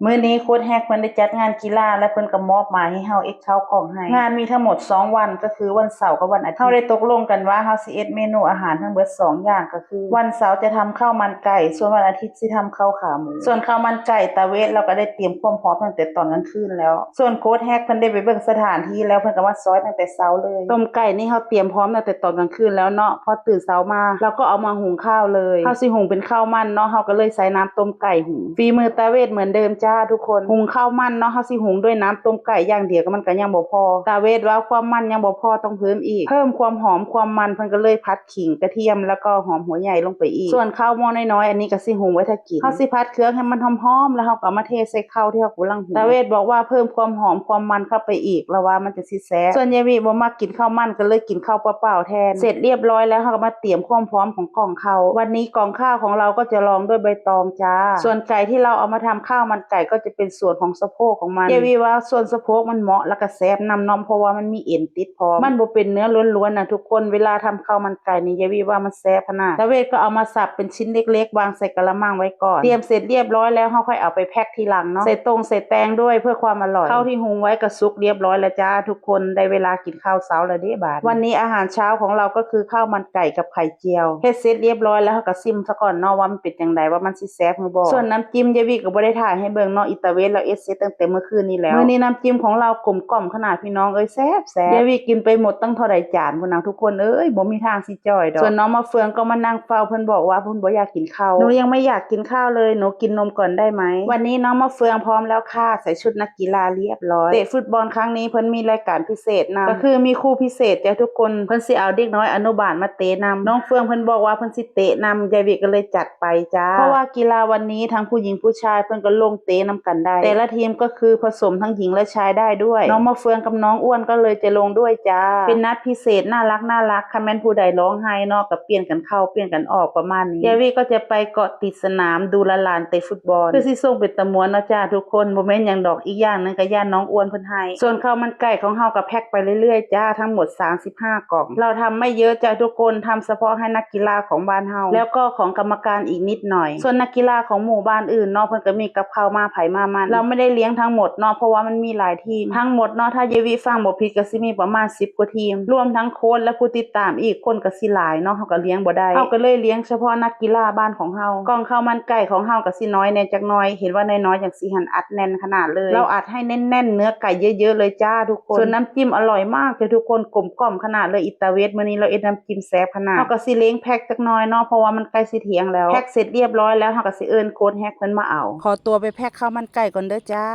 มื้อนี้โค้ชแฮกเพิ่นได้จัดงานกีฬาและเพิ่นก็มอบหมายให้เฮาเอ็ดข้าวกล่องให้งานมีทั้งหมด2วันก็คือวันเสาร์กับวันอาทิตย์เฮาได้ตกลงกันว่าเฮาสิเอ็ดเมนูอาหารทั้งเบิด2อย่างก็คือวันเสาร์จะทำข้าวมันไก่ส่วนวันอาทิตย์สิทำข้าวขาหมูส่วนข้าวมันไก่ตาเวทเราก็ได้เตรียมความพร้อมตั้งแต่ตอนกลางคืนแล้วส่วนโค้ชแฮกเพิ่นได้ไปเบิ่งสถานที่แล้วเพิ่นก็มาซอยตั้งแต่เช้าเลยต้มไก่นี่เฮาเตรียมพร้อมตั้งแต่ตอนกลางคืนแล้วเนาะพอตื่นเช้ามาเราก็เอามาหุงข้าวเลยเฮาสิหุงเป็นข้าวมันเนาะเฮาก็เลยใส่น้ำต้มไก่หุงฝีมือตาเวทเหมือนเดิมจ้าทุกคนหุงข้าวมันเนาะเฮาสิหุงด้วยน้ำต้มไก่อย่างเดียวก็มันก็ยังบ่พอตาเวทว่าความมันยังบ่พอต้องเพิ่มอีกเพิ่มความหอมความมันเพิ่นก็เลยผัดขิงกระเทียมแล้วก็หอมหัวใหญ่ลงไปอีกส่วนข้าวหม้อน้อยๆอันนี้ก็สิหุงไว้ถ้ากินเฮาสิผัดเครื่องให้มันหอมๆแล้วเฮาก็เอามาเทใส่ข้าวที่เฮากำลังหุงตาเวทบอกว่าเพิ่มความหอมความมันเข้าไปอีกแล้วว่ามันจะสิแซ่บส่วนยายวิบ่มักกินข้าวมันก็เลยกินข้าวเปล่าๆแทนเสร็จเรียบร้อยแล้วเฮาก็มาเตรียมความพร้อมของกล่องข้าววันนี้กล่องข้าวของเราก็จะรองด้วยใบตองจ้าส่วนไก่ที่เราเอามาทำข้าวมันไก่ก็จะเป็นส่วนของสะโพกของมันยายวิว่าส่วนสะโพกมันเหมาะแล้วก็แซ่บนำนมเพราะว่ามันมีเอ็นติดพร้อมมันบ่เป็นเนื้อล้วนๆนะทุกคนเวลาทำข้าวมันไก่นี่ยายวิว่ามันแซ่บขนาดตะเวทก็เอามาสับเป็นชิ้นเล็กๆวางใส่กะละมังไว้ก่อนเตรียมเสร็จเรียบร้อยแล้วเฮาค่อยเอาไปแพ็คทีหลังเนาะใส่แตงด้วยเพื่อความอร่อยข้าวที่หุงไว้ก็สุกเรียบร้อยแล้วจ้าทุกคนได้เวลากินข้าวเช้าแล้วเด้บาดวันนี้อาหารเช้าของเราก็คือข้าวมันไก่กับไข่เจียวเฮ็ดเสร็จเรียบร้อยแล้วเฮาก็ซิมซะก่อนเนาะว่ามันเป็นจังไดว่ามันสิแซ่บหรือบ่ส่วนน้ำจิ้มยายวิก็บ่ได้ถ่ายให้เบิ่งเนาะอิตาเวทเราเอ็ดเสร็จตั้งแต่เมื่อคืนนี้แล้วมื้อนี้น้ำจิ้มของเรากลมกล่อมขนาดพี่น้องเอ้ยแซ่บยายวิกินไปหมดตั้งเท่าใดจานพุ่นน่ะทุกคนเอ้ยบ่มีทางสิจ่อยดอกส่วนน้องมะเฟืองก็มานั่งเฝ้าเพิ่นบอกว่าเพิ่นบ่อยากกินข้าวหนูยังไม่อยากกินข้าวเลยหนูกินนมก่อนได้ไหมวันนี้น้องมะเฟืองพร้อมแล้วค่ะใส่ชุดนักกีฬาเรียบร้อยเตะฟุตบอลครั้งนี้เพิ่นมีรายการพิเศษนำก็คือมีคู่พิเศษจ้ะทุกคนเพิ่นสิเอาเด็กน้อยอนุบาลมาเตะนำน้องเฟืองเพิ่นบอกว่าเพิ่นสิเตะนำยายวิก็เลยจัดไปจ้าเพราะว่ากีฬาวันนี้ทั้งผู้หญิงผู้ชายเพิ่นก็ลงเตะนำกันได้แต่ละทีมก็คือผสมทั้งหญิงและชายได้ด้วยน้องมะเฟืองกับน้องอ้วนก็เลยจะลงด้วยจ้าเป็นนัดพิเศษน่ารักคันแม่นผู้ใดร้องไห้เนาะก็เปลี่ยนกันเข้าเปลี่ยนกันออกประมาณนี้ยายวิก็จะไปเกาะติดสนามดูหลานๆเตะฟุตบอลคือสิส่งเป็นตะมวนเนาะจ้าทุกคนบ่แม่นหยังดอกอีกอย่างนึงก็ย่านน้องอ้วนเพิ่นให้ส่วนข้าวมันไก่ของเฮาก็แพ็คไปเรื่อยๆจ้าทั้งหมด35กล่องเราทำไม่เยอะจ้าทุกคนทำเฉพาะให้นักกีฬาของบ้านเฮาแล้วก็ของกรรมการอีกนิดหน่อยส่วนนักกีฬาของหมู่บ้านอื่นเนาะเพิ่นก็มีกับข้าวมาไผมามันเราไม่ได้เลี้ยงทั้งหมดเนาะเพราะว่ามันมีหลายทีมทั้งหมดเนาะถ้ายายวิฟังบ่ผิดก็สิมีประมาณ10กว่าทีมรวมทั้งโค้ชและผู้ติดตามอีกคนก็สิหลายเนาะเฮาก็เลี้ยงบ่ได้เฮาก็เลยเลี้ยงเฉพาะนักกีฬาบ้านของเฮากล่องข้าวมันไก่ของเฮาก็สิน้อยแน่จักหน่อยเห็นว่าน้อยๆจังสิหั่นอัดแน่นขนาดเลยเราอัดให้แน่นๆเนื้อไก่เยอะๆเลยจ้าทุกคนส่วนน้ำจิ้มอร่อยมากจ้ะทุกคนกลมกล่อมขนาดเลยอิตาเวทมื้อนี้เราเอ็ดน้ำจิ้มแซ่บขนาดเฮาก็สิเล้งแพ็คจักหน่อยเนาะเพราะว่ามันใกล้สิเที่ยงแล้วแพ็คเสร็จเรียบร้อยแล้วเฮาก็สิเอิ้นโค้ชแฮกเพิ่นมาเอาขอตัวไปแพ็คข้าวมันไก่ก่อนเด้อจ้า